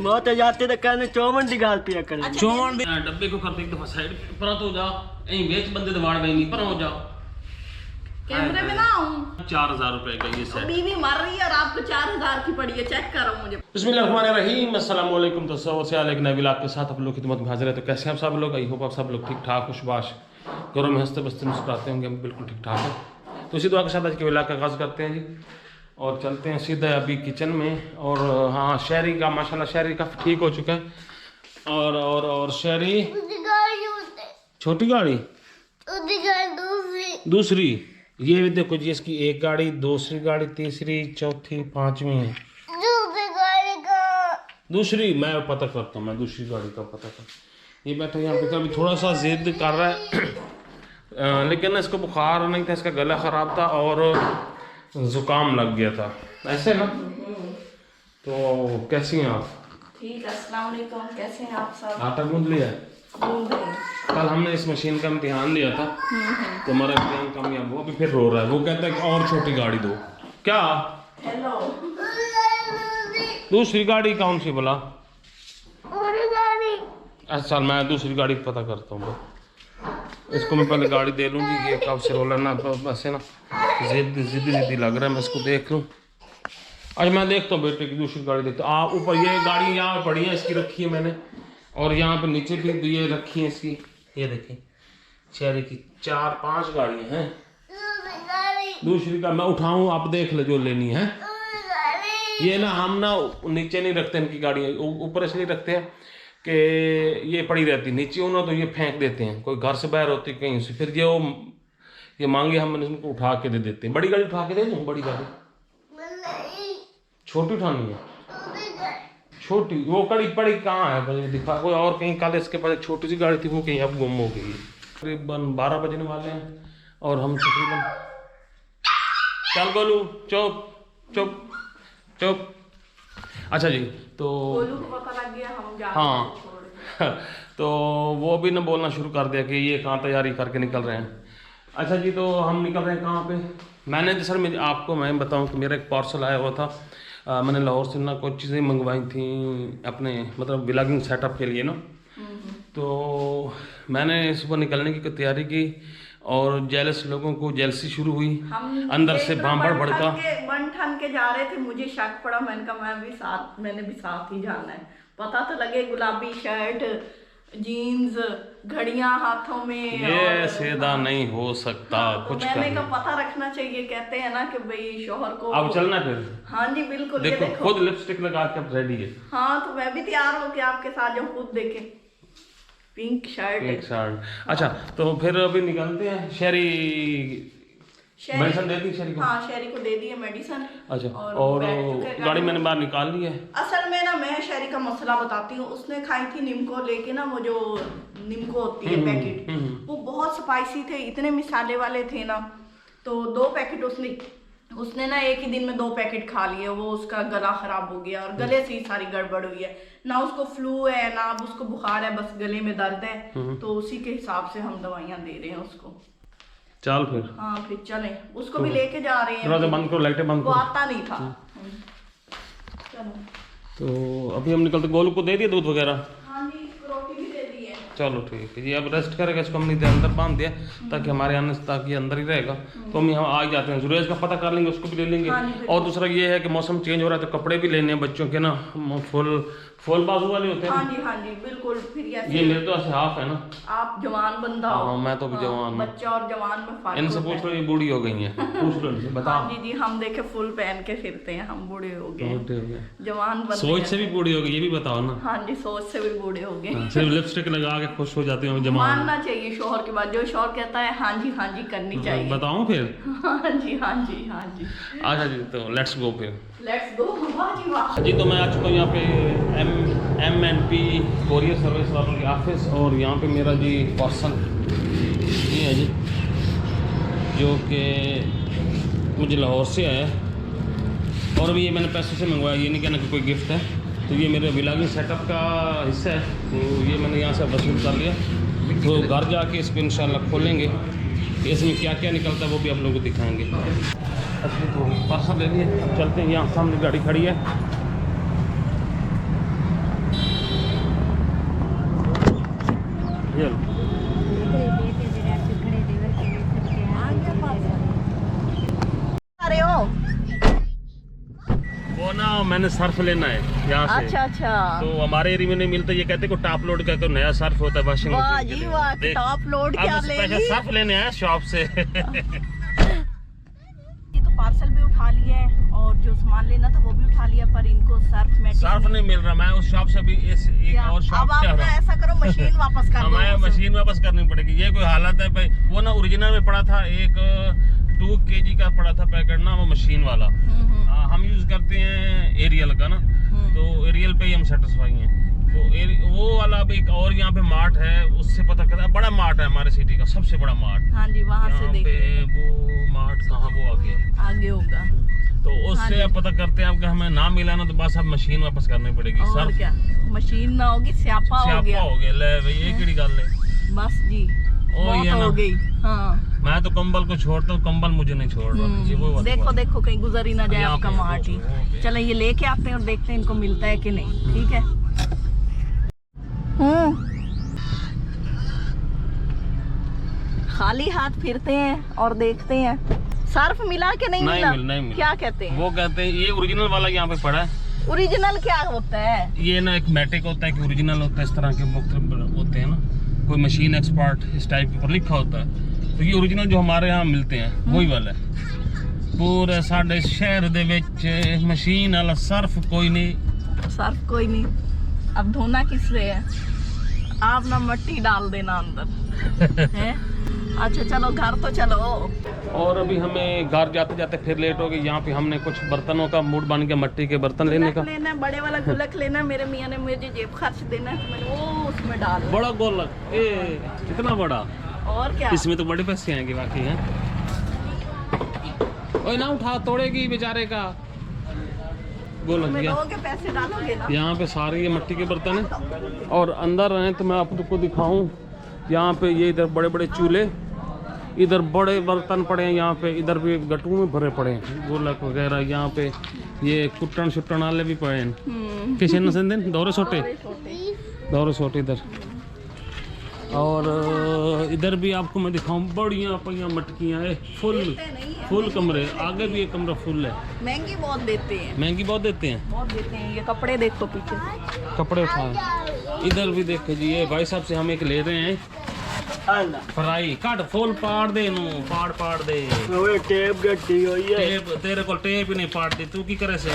मौत जाते तो कहने चौवन दी गाल पिया करे चौवन डब्बे को करते एक दफा साइड पर तो जा यहीं बेच बंदे दवाड़ में नहीं पर हो जा कैमरे में ना आऊं। 4000 रुपए का ये सेट बीवी मर रही है और आपको 4000 की पड़ी है, चेक करो मुझे। बिस्मिल्लाहिर्रहमानिर्रहीम, अस्सलाम वालेकुम दोस्तों, और क्या एक नए व्लॉग के साथ आप लोग की खिदमत में हाजिर है। तो कैसे हैं आप सब लोग? आई होप आप सब लोग ठीक ठाक खुशबाश घरों में हंसते बसते मुस्कुराते होंगे। हम बिल्कुल ठीक ठाक है। तो इसी दुआ के साथ आज के व्लॉग का आगाज़ करते हैं जी, और चलते हैं सीधा अभी किचन में। और हाँ, शहरी का माशाल्लाह शहरी काफ़ी ठीक हो चुका है। और शहरी छोटी गाड़ी दूसरी, ये भी देखो जी, इसकी एक गाड़ी, दूसरी गाड़ी, तीसरी, चौथी, पांचवी है। दूसरी मैं पता करता हूँ, मैं दूसरी गाड़ी का पता कर। ये बैठा यहाँ पे अभी थोड़ा सा जिद कर रहा है लेकिन ना इसको बुखार नहीं था, इसका गला ख़राब था और ज़ुकाम लग गया था ऐसे ना। तो कैसी हैं आप? ठीक, अस्सलाम वालेकुम, कैसे हैं आप सब? आटा गूंद लिया है? कल हमने इस मशीन का इम्तिहान लिया था तो हमारा इम्तिहान कामयाब हुआ। अभी फिर रो रहा है, वो कहता है कि और छोटी गाड़ी दो। क्या? हेलो, दूसरी गाड़ी कौन सी बोला? अच्छा, मैं दूसरी गाड़ी पता करता हूँ। इसको मैं पहले गाड़ी दे लूँगी, ये कब से रोला ना बस है ना, जिद्दी लग रहा है। मैं इसको देख लूँ, आज मैं देखता हूँ बेटे की दूसरी गाड़ी देखता हूँ। आप ऊपर ये गाड़ी यहाँ पड़ी है, इसकी रखी है मैंने, और यहाँ पे नीचे भी ये रखी है इसकी। ये देखिए शहरी की 4-5 गाड़ियाँ हैं। दूसरी का मैं उठाऊँ, आप देख ले जो लेनी है। ये ना हम ना नीचे नहीं रखते इनकी गाड़ियाँ, ऊपर इसलिए रखते हैं कि ये पड़ी रहती नीचे, उन्होंने तो ये फेंक देते हैं, कोई घर से बाहर होती कहीं से, फिर ये मांगे हम इनको उठा के दे देते हैं। बड़ी गाड़ी उठा के दे दूँ? बड़ी गाड़ी छोटी उठानी है? छोटी वो कड़ी पड़ी कहाँ है मुझे दिखा, कोई और कहीं। कल इसके पास एक छोटी सी गाड़ी थी, वो कहीं अब गुम हो गई। तकरीबन 12 बजने वाले हैं और हम तकरीबन, चल गोलू चुप चुप चुप। अच्छा जी, तो गोलू को पता लग गया हम जा हाँ तो वो भी ना बोलना शुरू कर दिया कि ये कहाँ तैयारी करके निकल रहे हैं। अच्छा जी, तो हम निकल रहे हैं कहाँ पे? मैंने सर आपको मैं बताऊँ कि मेरा एक पार्सल आया हुआ था। मैंने लाहौर से ना कुछ चीज़ें मंगवाई थी अपने मतलब व्लॉगिंग सेटअप के लिए ना। तो मैंने सुबह निकलने की तैयारी की और जेलस लोगों को जेलसी शुरू हुई, अंदर से भांबड़ भड़का। बन ठन के जा रहे थे, मुझे शक पड़ा, मैंने कहा मैंने भी साथ ही जाना है। पता तो लगे गुलाबी शर्ट, जीन्स, घड़ियां हाथों में, ये सीधा नहीं हो सकता। हाँ, कुछ मैंने का पता रखना चाहिए। कहते हैं ना कि भाई शोहर को अब चलना फिर। हाँ जी बिल्कुल। देखो, ये देखो खुद लिपस्टिक लगा के अब रेडी है। हाँ, तो मैं भी तैयार होके आपके साथ जाऊँ, खुद देखे पिंक शर्ट। अच्छा, तो फिर अभी निकलते हैं। शहरी मेडिसिन दे दी शहरी को? हाँ, शहरी को दे दी है मेडिसिन। अच्छा, और गाड़ी मैंने बाहर निकाल ली है। असल में ना मैं शहरी का मसला बताती हूँ। उसने खाई थी निम्को लेके ना, वो जो निम्को होती है पैकेट, वो बहुत स्पाइसी थे, इतने मिसाले वाले थे ना। तो 2 पैकेट उसने ना एक ही दिन में 2 पैकेट खा लिए। वो उसका गला खराब हो गया और गले से ही सारी गड़बड़ हुई है। ना उसको फ्लू है ना अब उसको बुखार है, बस गले में दर्द है। तो उसी के हिसाब से हम दवाइयाँ दे रहे हैं उसको। चल फिर। हाँ फिर चलें, उसको भी लेके जा रहे हैं। दरवाजा बंद करो, लाइटें बंद करो। वो आता नहीं था। चलो, तो अभी हम निकलते। गोलू को दे दिया दूध वगैरह? हाँ जी, रोटी भी दे दी है। चलो ठीक है जी, अब रेस्ट करेगा। इसको हमने अंदर बांध दिया ताकि हमारे आने से, ताकि अंदर ही रहेगा। तो हम यहाँ आ ही जाते हैं। जुरेज का पता कर लेंगे, उसको भी ले लेंगे। और दूसरा ये है कि मौसम चेंज हो रहा है तो कपड़े भी लेने हैं बच्चों के ना, फुल बाजू वाले होते हैं। हाँ जी बिल्कुल। फिर ये मेरे तो ऐसे हाफ है ना। आप जवान बंदा हो। हाँ, मैं तो भी जवान हूँ। बच्चा और जवान में फर्क इनसे पूछ लो, ये बूढ़ी हो गई है, पूछ लो इनसे, बताओ। हाँ जी, हम देखे फुल पहन के फिरते हैं, हम बूढ़े हो गए, जवान बंदे सोच से भी बूढ़ी हो गई, ये भी बताओ ना। हाँ जी, सोच से भी बूढ़े हो गए। सिर्फ लिपस्टिक लगा के खुश हो जाते हो जवान। मानना चाहिए शोहर की बात, जो शोहर कहता है हाँ जी करनी चाहिए। बताऊं फिर? हाँ जी। अच्छा जी, तो लेट्स गो फिर। Let's go. वाह जी वाह जी, तो मैं आ चुका हूँ यहाँ पे MNP कोरियर सर्विस वालों की ऑफिस, और यहाँ पे मेरा जी पार्सल ये है जी, जो कि मुझे लाहौर से आया है। और अभी ये मैंने पैसों से मंगवाया, ये नहीं कहना कि कोई गिफ्ट है। तो ये मेरे व्लॉगिंग सेटअप का हिस्सा है, तो ये मैंने यहाँ से वसूल कर लिया। तो घर जाके इसको इंशाल्लाह खोलेंगे, इसमें क्या क्या निकलता है वो भी आप लोगों को दिखाएंगे। अच्छा, तो पार्सल ले लिए, अब चलते हैं। यहाँ सामने गाड़ी खड़ी है, मैंने सर्फ लेना है यहाँ से। अच्छा अच्छा, तो हमारे एरिया में नहीं मिलता, ये कहते को टॉप लोड का तो नया सर्फ होता है वॉशिंग वाह मशीन के जी लिए। वाह, देख, टॉप लोड अब क्या ले स्पेशल ली। सर्फ लेने आया शॉप से। ये तो पार्सल भी उठा लिया है और जो सामान लेना था वो भी उठा लिया, पर इनको सर्फ मैटिक सर्फ नहीं मिल रहा। मैं उस शॉप से भी एक और शॉप अब से आप ना ऐसा करो, मशीन वापस कर दो। हमें मशीन वापस करनी पड़ेगी। ये कोई हालत है भाई, वो ना ओरिजिनल में पड़ा था, एक 2 kg का पड़ा था पैकेट ना, वो मशीन वाला। हम यूज करते हैं एरियल का ना, तो एरियल पे ही हम सेटिस्फाई हैं। तो वो वाला अब एक और यहाँ पे मार्ट है, उससे पता करता है। बड़ा मार्ट है हमारे सिटी का, सबसे बड़ा मार्ट। हाँ जी, वहाँ से यहाँ पे देखिए वो मार्ट कहाँ, वो आगे होगा। तो उससे अब पता करते हैं। अब हमें ना मिला ना तो बस अब मशीन वापस करनी पड़ेगी। और क्या, मशीन ना होगी स्यापा हो गया। हो गया ले भाई, ये केड़ी गल है। बस जी, ओ बहुत ये हो ना, गई। हाँ मैं तो कंबल को छोड़ता हूँ, कंबल मुझे नहीं छोड़ रहा। ये वो वाली देखो बात। देखो कहीं गुजर ही ना जाए यहाँ आपका पे, मार्ट ही। वो पे। चलो ये लेके आते हैं और देखते हैं इनको मिलता है कि नहीं। ठीक है। खाली हाथ फिरते हैं और देखते हैं सर्फ मिला कि नहीं मिला। नहीं मिला। क्या कहते हैं? वो कहते हैं ये ओरिजिनल वाला यहाँ पे पड़ा है। ओरिजिनल क्या होता है? ये ना एक मैटिक होता है कि ओरिजिनल होता है, इस तरह के मुख्तलिफ होते हैं ना, कोई मशीन एक्सपर्ट इस टाइप के ऊपर लिखा होता है। तो ये ओरिजिनल जो हमारे यहाँ मिलते हैं वही वाला है। पूरे साढ़े शहर दे विच मशीन वाला सर्फ कोई नहीं। सर्फ कोई नहीं। अब धोना किससे है? आप ना मिट्टी डाल देना अंदर। हैं? अच्छा चलो घर तो चलो। और अभी हमें घर जाते जाते फिर लेट हो गई। यहाँ पे हमने कुछ बर्तनों का मूड बन गया, मिट्टी के बर्तन लेने का। लेना बड़े वाला गुलक लेना। मेरे मियाँ ने मुझे जेब खर्च देना है, तो मैंने वो उसमें डाल। बड़ा गोलक, ए कितना बड़ा। और क्या, इसमें तो बड़े पैसे आएंगे बाकी हैं। ओए ना उठा, तोड़ेगी बेचारे का गोलक। में लोगे पैसे डालोगे ना। यहाँ पे सारे ये मिट्टी के बर्तन हैं। और अंदर हैं तो मैं आपको दिखाऊं, यहाँ पे ये इधर बड़े बड़े चूल्हे, इधर बड़े बर्तन पड़े हैं। यहाँ पे इधर भी गटू में भरे पड़े हैं गोलक वगैरह। यहाँ पे ये कुट्टन शुट्टन वाले भी पड़े हैं। किसी न दिन दौरे छोटे इधर। और इधर भी आपको मैं दिखाऊं, बढ़िया पहियाँ मटकियाँ है। फुल कमरे, आगे भी एक कमरा फुल है। महंगी बहुत देते हैं। महंगी बहुत देते हैं। ये कपड़े देखो पीछे, कपड़े उठाए। इधर भी देखे जी, ये भाई साहब से हम एक ले रहे हैं फ्राई। कट फुल पाड़ दे नू, पाड़ दे। ओए टेप गड्डी होई है। टेप तेरे को टेप ही नहीं पाड़ दी, तू की करे से?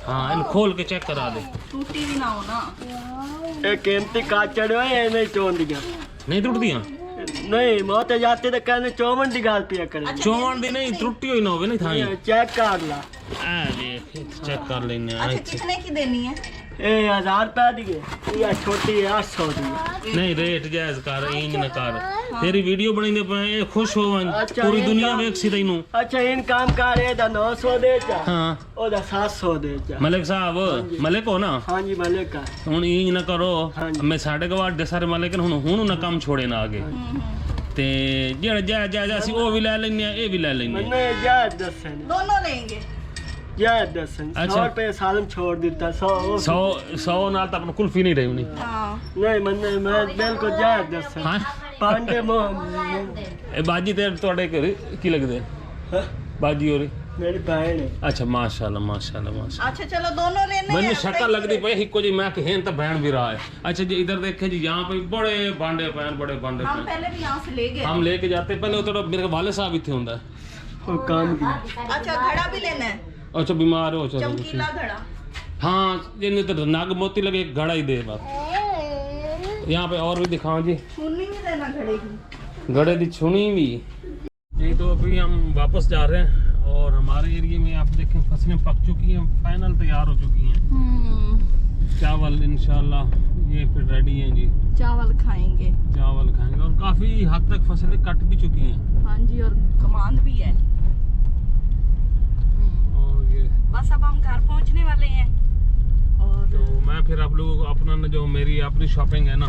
हाँ, इन खोल के चेक करा दे। टूटी भी ना हो ना। ए कीमती काच चढ़ो है नहीं चोंदियां। नहीं टूटदियां? नहीं मौत जाते तो कहने चौमन दी गाल पिया करे। चौवन दी नहीं, त्रुटि हुई ना होवे नहीं थाई। चेक कर ला। देख चेक कर लेने। अच्छा कितने की देनी है? ए 1000 रुपया दिए, ये छोटी है 800 दी। नहीं रेट जायज कर, इंज न कर। तेरी वीडियो बनाने पे खुश हो अच्छा, पूरी ये दुनिया काम- वेख सी तैनू। अच्छा इन काम कर ए दा 900 दे जा। हाँ ओदा 700 दे जा। मलिक साहब, मलिक हो ना? हाँ जी मलिक का। ਹੁਣ ਇੰਜ ਨਾ ਕਰੋ। हाँ जी। ਮੈਂ ਸਾਡੇ ਕੋਲ ਵੱਡੇ ਸਾਰੇ ਮਲਿਕ ਨੇ, ਹੁਣ ਨਾ ਕੰਮ ਛੋੜੇ ਨਾ ਆਗੇ। ਤੇ ਜਿਹੜਾ ਜਾਇਜ਼ ਅਸੀਂ ਉਹ ਵੀ ਲੈ ਲੈਣੇ ਆ, ਇਹ ਵੀ ਲੈ ਲੈਣੇ ਆ। मैंने जायज दसन दोनों लेंगे। जायज दसन 100 अच्छा। रुपये सालम छोड़ देता 100 100 ਨਾਲ ਤਾਂ ਆਪਣਾ ਕੁਲਫੀ ਨਹੀਂ ਰਹੀ ਹੋਣੀ। हाँ नहीं मैंने मैं बिल्कुल जायज दसन ਹਾਂ पांडे ਇਹ ਬਾਜੀ ਤੇ ਤੁਹਾਡੇ ਘਰ ਕੀ ਲੱਗਦੇ ਬਾਜੀ ਹੋਰੀ? मेरी बहन है। ਅੱਛਾ ਮਾਸ਼ਾਅੱਲਾ ਮਾਸ਼ਾਅੱਲਾ ਮਾਸ਼ਾਅੱਲਾ। अच्छा चलो दोनों लेने ਮੈਨੂੰ हैं। शक्ल लगती पई इको जी, मैं कहें तो बहन भी रहा है। अच्छा जी इधर देखे जी, यहाँ पे बड़े भांडे पैन, बड़े भांडे हम पैन पहले भी यहाँ से ले गए। हम लेके जाते। पहले तो मेरे वाले साहब इतने होता है। वो काम की अच्छा घड़ा भी लेना है, अच्छा बीमार हो चलो। चमकीला घड़ा। हाँ जिन्हें तो नाग मोती लगे एक घड़ा ही दे बस। यहाँ पे और भी दिखाओ जी, छूनी भी देना घड़े की। घड़े की छुनी भी जी। तो अभी हम वापस जा रहे हैं और हमारे एरिया में आप देखें फसलें पक चुकी हैं, फाइनल तैयार हो चुकी हैं। चावल इंशाल्लाह ये फिर रेडी हैं जी। चावल खाएंगे। चावल खाएंगे और काफ़ी हद तक फसलें कट भी चुकी हैं। हाँ जी और कमांड भी है। और ये बस अब हम घर पहुंचने वाले हैं। और तो मैं फिर आप लोगों को अपना जो मेरी अपनी शॉपिंग है ना,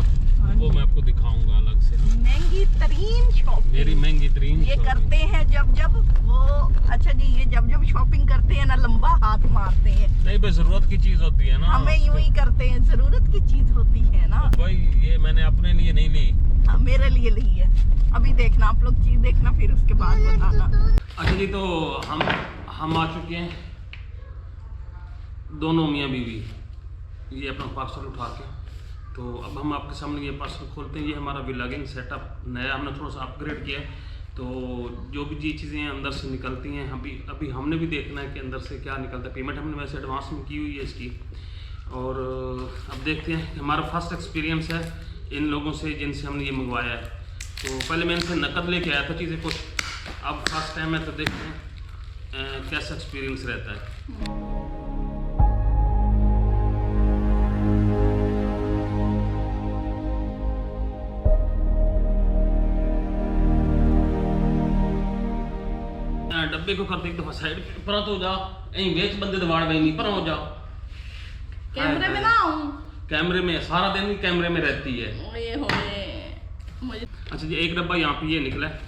वो मैं आपको दिखाऊंगा अलग से। महंगी तरीन शॉपिंग मेरी महंगी तरीन ये करते हैं जब वो। अच्छा जी ये जब शॉपिंग करते हैं ना लंबा हाथ मारते हैं। नहीं भाई, जरूरत की चीज होती है ना। हमें यूं ही करते हैं, जरूरत की चीज होती है ना। भाई ये मैंने अपने लिए नहीं ली, हाँ, मेरे लिए ली है। अभी देखना, आप लोग चीज देखना, फिर उसके बाद बताना। अच्छा जी, तो हम आ चुके हैं, दोनों मियाँ बीवी। ये अपना पार्सल उठा के, तो अब हम आपके सामने ये पार्सल खोलते हैं। ये हमारा व्लॉगिंग सेटअप नया हमने थोड़ा सा अपग्रेड किया है। तो जो भी जी चीज़ें अंदर से निकलती हैं, अभी हमने भी देखना है कि अंदर से क्या निकलता है। पेमेंट हमने वैसे एडवांस में की हुई है इसकी, और अब देखते हैं। हमारा फर्स्ट एक्सपीरियंस है इन लोगों से जिनसे हमने ये मंगवाया है। तो पहले मैं इनसे नकद लेके आया था चीज़ें कुछ, अब फर्स्ट टाइम है, तो देखते हैं कैसा एक्सपीरियंस रहता है। डब्बे को करते एक दफा साइड पर तो जा, यहीं बेच बंदे दवाड़ में नहीं पर हो जा। कैमरे में ना आऊं, कैमरे में सारा दिन ही कैमरे में रहती है। ये होए मुझे। अच्छा जी, एक डब्बा यहाँ पे ये निकला है,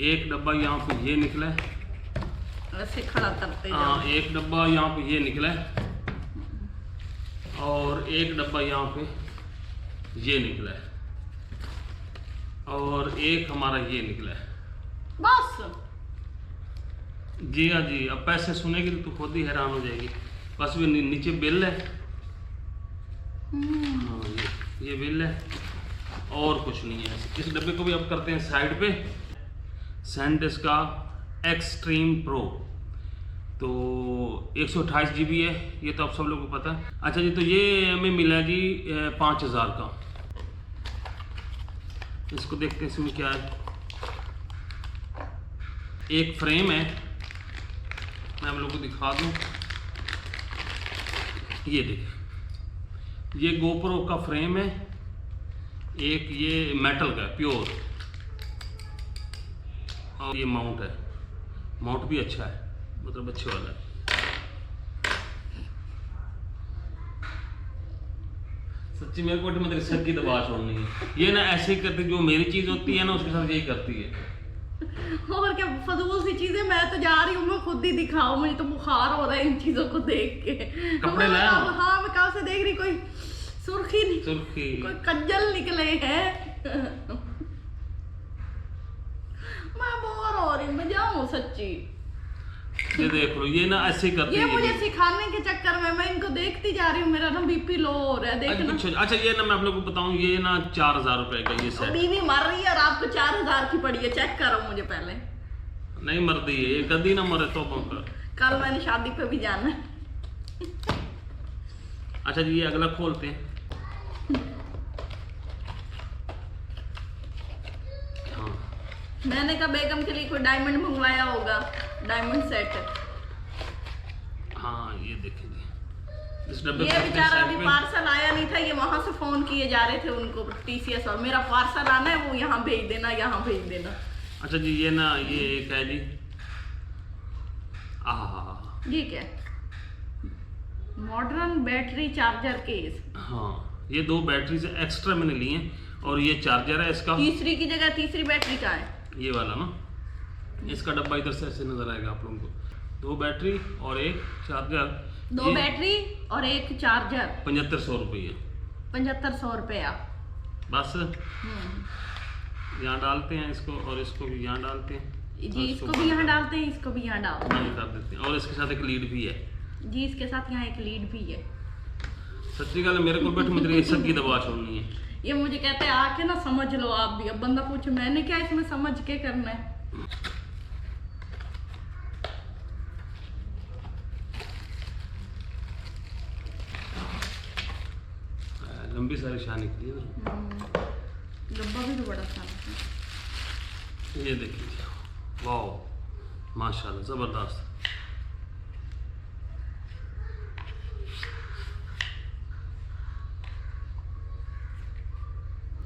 एक डब्बा यहाँ पे ये निकला है, ऐसे खड़ा करते जाओ। हाँ, एक डब्बा यहाँ पे ये निकला है, और एक डब्बा यहाँ पे ये निकला है, और एक हमारा ये निकला है। बस जी हाँ जी, अब पैसे सुनेगी तो तू खुद ही हैरान हो जाएगी। बस भी नीचे बिल है, हाँ ये बिल है, और कुछ नहीं है। इस डब्बे को भी अब करते हैं साइड पे। सैनडिस्क का एक्सट्रीम प्रो, तो 128 GB है, ये तो आप सब लोगों को पता है। अच्छा जी, तो ये हमें मिला जी 5000 का। इसको देखते हैं इसमें क्या है। एक फ्रेम है, मैं आप लोगों को दिखा दूं, ये देखिए, ये गोप्रो का फ्रेम है, एक ये मेटल का प्योर, और ये माउंट है। माउंट भी अच्छा है, मतलब अच्छे वाला है। सच्ची मेरे को मतलब सर की दबा छोड़नी है। ये ना ऐसे ही करती, जो मेरी चीज होती है ना उसके साथ यही करती है। और क्या फजूल सी चीजें। मैं तो जा रही हूँ, मैं खुद ही दिखाऊं, मुझे तो बुखार हो रहा है इन चीजों को देख के। कपड़े लाए? हाँ, मैं कब से देख रही, कोई सुर्खी नहीं, सुर्खी, कोई कज्जल निकले हैं। मैं बोर हो रही हूँ, मैं जाऊँ सच्ची। ये देख लो, ये ना ऐसे ही करती ये है। मुझे सिखाने के चक्कर में मैं इनको देखती जा रही हूँ, मेरा ना बीपी लो हो रहा है, देखना। अच्छा, ये ना मैं आप लोगों को बताऊं, ये ना 4000 रुपए का ये सेट। बीवी मर रही है और आपको 4000 की पड़ी है, चेक करो मुझे पहले। नहीं मरती है ये, कभी ना मरे तो कर। कल मैंने शादी पे भी जाना है। अच्छा जी, ये अगला खोलते हैं। हाँ, मैंने कहा बेगम के लिए कोई डायमंड मंगवाया होगा, डायमंड सेट। हाँ ये देखिए जी, इस डब्बे ये बेचारा अभी पार्सल आया नहीं था, ये वहां से फोन किए जा रहे थे उनको TCS, और मेरा पार्सल आना है, वो यहाँ भेज देना, यहाँ भेज देना। अच्छा जी, ये ना ये एक है जी, ठीक है, मॉडर्न बैटरी चार्जर केस। हाँ, ये 2 बैटरी से एक्स्ट्रा मैंने ली हैं, और ये चार्जर है इसका। तीसरी की जगह तीसरी बैटरी का है ये वाला ना, इसका डब्बा इधर से ऐसे नजर आएगा आप लोगों को। 2 बैटरी और एक चार्जर, 2 बैटरी और एक चार्जर, 7500 रुपये। 7500 रुपया बस यहाँ डालते हैं इसको, और इसको भी यहाँ डालते हैं जी, इसको भी यहाँ डालते हैं, इसको भी यहाँ डालते हैं, कर देते हैं। और इसके साथ एक लीड भी है जी, इसके साथ यहाँ एक लीड भी है। सच्ची गल मेरे को बैठ मुझे ये सब की दबा छोड़नी है। ये मुझे कहते हैं आके ना समझ लो आप भी। अब बंदा पूछे मैंने क्या इसमें समझ के करना है। लंबी सारी शान निकली है ना, डब्बा भी तो बड़ा सा है। ये देखिए, वाह माशाल्लाह जबरदस्त।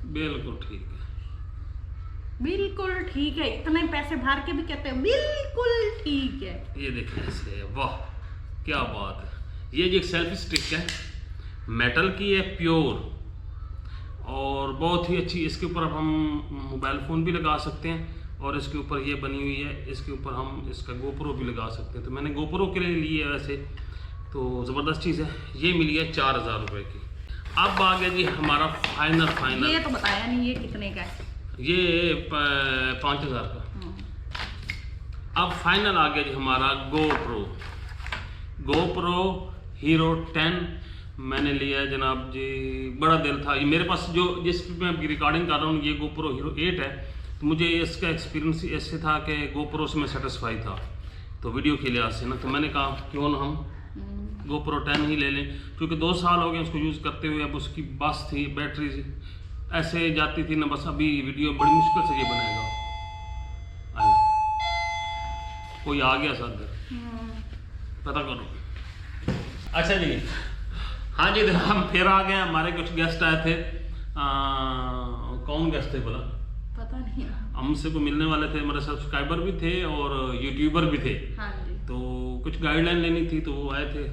बिल्कुल ठीक है, बिल्कुल ठीक है, इतने पैसे भर के भी कहते हैं बिल्कुल ठीक है। ये देखिए ऐसे, वाह क्या बात है। ये जो एक सेल्फी स्टिक है, मेटल की है, प्योर, और बहुत ही अच्छी। इसके ऊपर अब हम मोबाइल फ़ोन भी लगा सकते हैं, और इसके ऊपर ये बनी हुई है, इसके ऊपर हम इसका गोप्रो भी लगा सकते हैं। तो मैंने गोप्रो के लिए ली है वैसे, तो ज़बरदस्त चीज़ है। ये मिली है 4000 रुपये की। अब आ गया जी हमारा फाइनल। ये तो बताया नहीं, ये कितने का है? ये 5000 का। अब फाइनल आ गया जी हमारा GoPro हीरो 10 मैंने लिया है जनाब जी। बड़ा दिल था, ये मेरे पास जो जिस पे मैं अभी रिकॉर्डिंग कर रहा हूँ ये GoPro हीरो 8 है। तो मुझे इसका एक्सपीरियंस ऐसे था कि GoPro से मैं सेटिस्फाई था, तो वीडियो के लिहाज से ना, तो मैंने कहा क्यों ना हम GoPro 10 ही ले लें, क्योंकि 2 साल हो गए उसको यूज़ करते हुए। अब उसकी बस थी, बैटरी ऐसे जाती थी ना, बस अभी वीडियो बड़ी मुश्किल से ये बनाएगा। कोई आ गया साथ पता करो। अच्छा जी, हाँ जी, हम फिर आ गए। हमारे कुछ गेस्ट आए थे। कौन गेस्ट थे बोला? पता नहीं, हमसे को मिलने वाले थे, हमारे सब्सक्राइबर भी थे और यूट्यूबर भी थे। हाँ जी। तो कुछ गाइडलाइन लेनी थी, तो वो आए थे,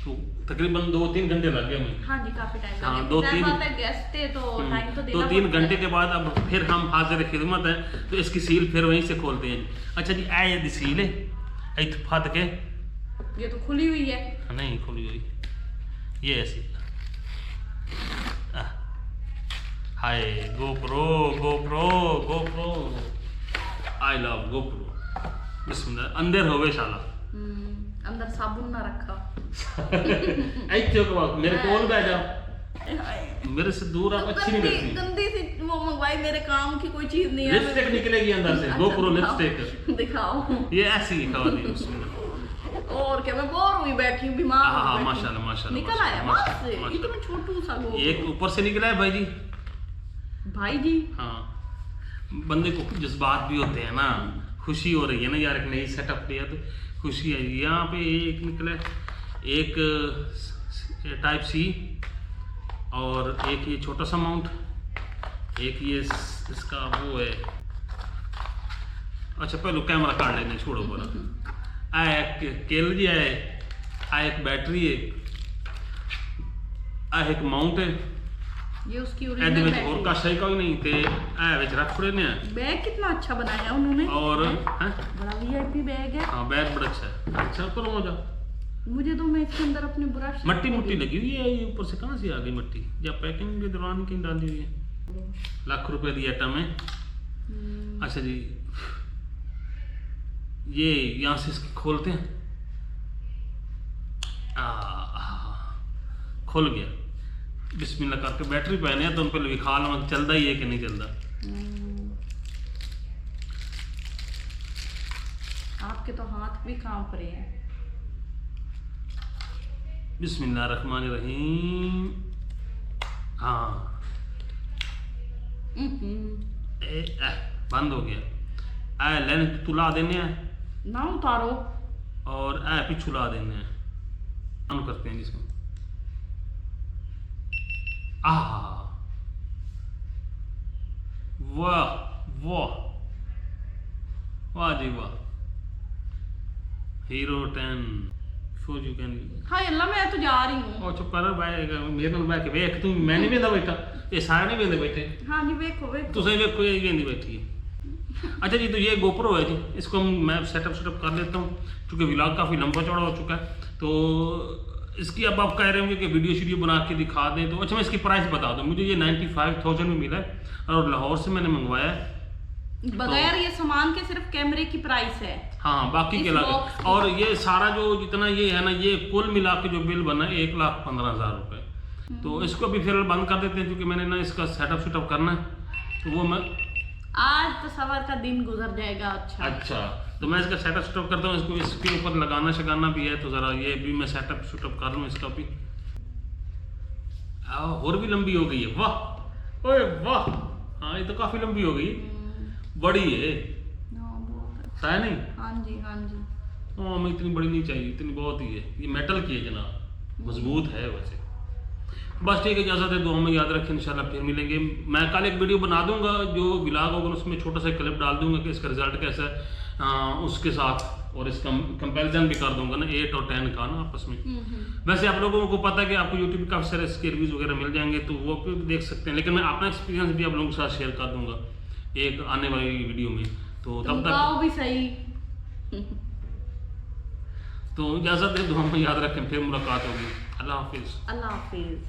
तो तकरीबन 2-3 घंटे लग गए हमें। हाँ जी, काफी टाइम हाँ, लगा। 2-3 गेस्ट थे तो टाइम तो देना 2-3 पड़ता घंटे है। के बाद अब फिर हम हाजिर खिदमत है, तो इसकी सील फिर वहीं से खोलते हैं। अच्छा जी, आए दी सील है इत फट के, ये तो खुली हुई है। नहीं खुली हुई, ये ऐसी। हाय GoPro आई लव GoPro। बिस्मिल्लाह, अंदर होवे शाला। अंदर साबुन ना रखा। मेरे कोल बैठ जा, मेरे से दूर आप अच्छी नहीं लगती। गंदी सी वो मंगवाई, मेरे काम की कोई चीज नहीं है। लिपस्टिक निकलेगी अंदर से। GoPro लिपस्टिक दिखाओ। ये ऐसी खावा दी उसमें। और क्या, मैं बोर हुई बैठी हूँ, बीमार हाँ हो बैठी। माशाल्लाह निकल आया बस से, इतना छोटू सा GoPro। एक ऊपर से निकला है भाई जी। भाई जी, हाँ, बंदे को जज्बात भी होते हैं ना, खुशी हो रही है ना यार, एक नई सेटअप लिया तो खुशी है। यहाँ पे एक निकला, एक टाइप सी, और एक ये छोटा सा माउंट, एक ये इसका वो है। अच्छा पहले कैमरा काट लेने, छोड़ो बोला। आ एक केल जी है, आ एक बैटरी है, आ एक माउंट है। ये उसकी ਇਹਦੇ ओरिजिनल ਵਿੱਚ बैग ਹੋਰ ਕਾਸ਼ਾ ਹੀ ਕੋਈ ਨਹੀਂ ਤੇ ਇਹ ਵਿੱਚ ਰੱਖ ਛੜੇ ਨੇ। बैग कितना अच्छा बनाया उन्होंने। और हैं? बड़ा वीआईपी बैग है। हाँ बैग बड़ा अच्छा है। अच्छा ऊपर हो जा, मुझे तो मैं इसके अंदर अपने ब्रश मट्टी मुट्टी लगी हुई है, ये ऊपर से कहाँ से आ गई मट्टी, या पैकिंग के दौरान कहीं डाली हुई है। ₹1,00,000 की आइटम है। अच्छा जी, ये यहाँ से इसकी खोलते हैं। खुल गया, बिस्मिल्लाह करके बैटरी पहने हैं, तो उन पर लिखा लो चलता ही है कि नहीं चलता। आपके तो हाथ भी कांप रहे हैं। बिस्मिल्लाहिर्रहमानिर्रहीम। हाँ बंद हो गया। लेन तुला देने हैं ना उतारो, और पिछू ला देने हैं, ऑन करते हैं जिसमें। वाह वाह वाह जी वाह, हीरो 10 फॉर यू कैन। हाँ अल्लाह, मैं तो जा रही हूँ। और चुप कर भाई, मेरे नाल बैठ के वेख तू, मैं नहीं वेंदा बैठा, ये सारे नहीं वेंदे बैठे। हाँ जी, देखो देखो। तुसें वेखो ये वेंदी बैठी है। अच्छा जी, तो ये GoPro है जी, इसको मैं सेटअप कर लेता हूँ, क्योंकि व्लॉग काफ़ी लंबा चौड़ा हो चुका है। तो इसकी अब आप कह रहे होंगे कि वीडियो बना के दिखा दें, तो अच्छा मैं इसकी प्राइस बता दूँ। मुझे ये 95,000 में मिला है, और लाहौर से मैंने मंगवाया है। बगैर ये सामान के सिर्फ कैमरे की प्राइस है। हाँ, बाकी के अलावा, और ये सारा जो जितना ये है ना, ये कुल मिला के जो बिल बना है 1,15,000 रुपये। तो इसको अभी फिर बंद कर देते हैं, क्योंकि मैंने ना इसका सेटअप करना है, तो वो मैं आज तो सवार का दिन गुजर जाएगा। अच्छा तो मैं इसका सेटअप करता हूँ। इसको इसके ऊपर लगाना शगाना भी है, तो ज़रा ये भी मैं सेटअप कर लूँ इसका भी। और भी लंबी हो गई है, वाह ओए वाह। हाँ, ये तो काफ़ी लंबी हो गई, बड़ी है है नहीं। हाँ जी हाँ जी। हाँ, मैं इतनी बड़ी नहीं चाहिए, इतनी बहुत ही है। ये मेटल की है जनाब, मजबूत है वैसे। बस ठीक है, इजाज़त है, दुआ में याद रखें, इंशाल्लाह फिर मिलेंगे। मैं कल एक वीडियो बना दूंगा, जो व्लॉग होगा उसमें छोटा सा क्लिप डाल दूंगा कि इसका रिजल्ट कैसा है, उसके साथ, और इसका कंपैरिजन भी कर दूंगा ना 8 और 10 का ना आपस में। वैसे आप लोगों को पता है कि आपको यूट्यूब काफ़ी सारे इसके रिव्यूज़ वगैरह मिल जाएंगे, तो वो भी देख सकते हैं, लेकिन मैं अपना एक्सपीरियंस भी आप लोगों के साथ शेयर कर दूंगा एक आने वाली वीडियो में। तो तब तक भी सही। तो इजाज़त है, दुआ में याद रखें, फिर मुलाकात होगी। अल्लाह हाफिज़। अल्लाह हाफिज़।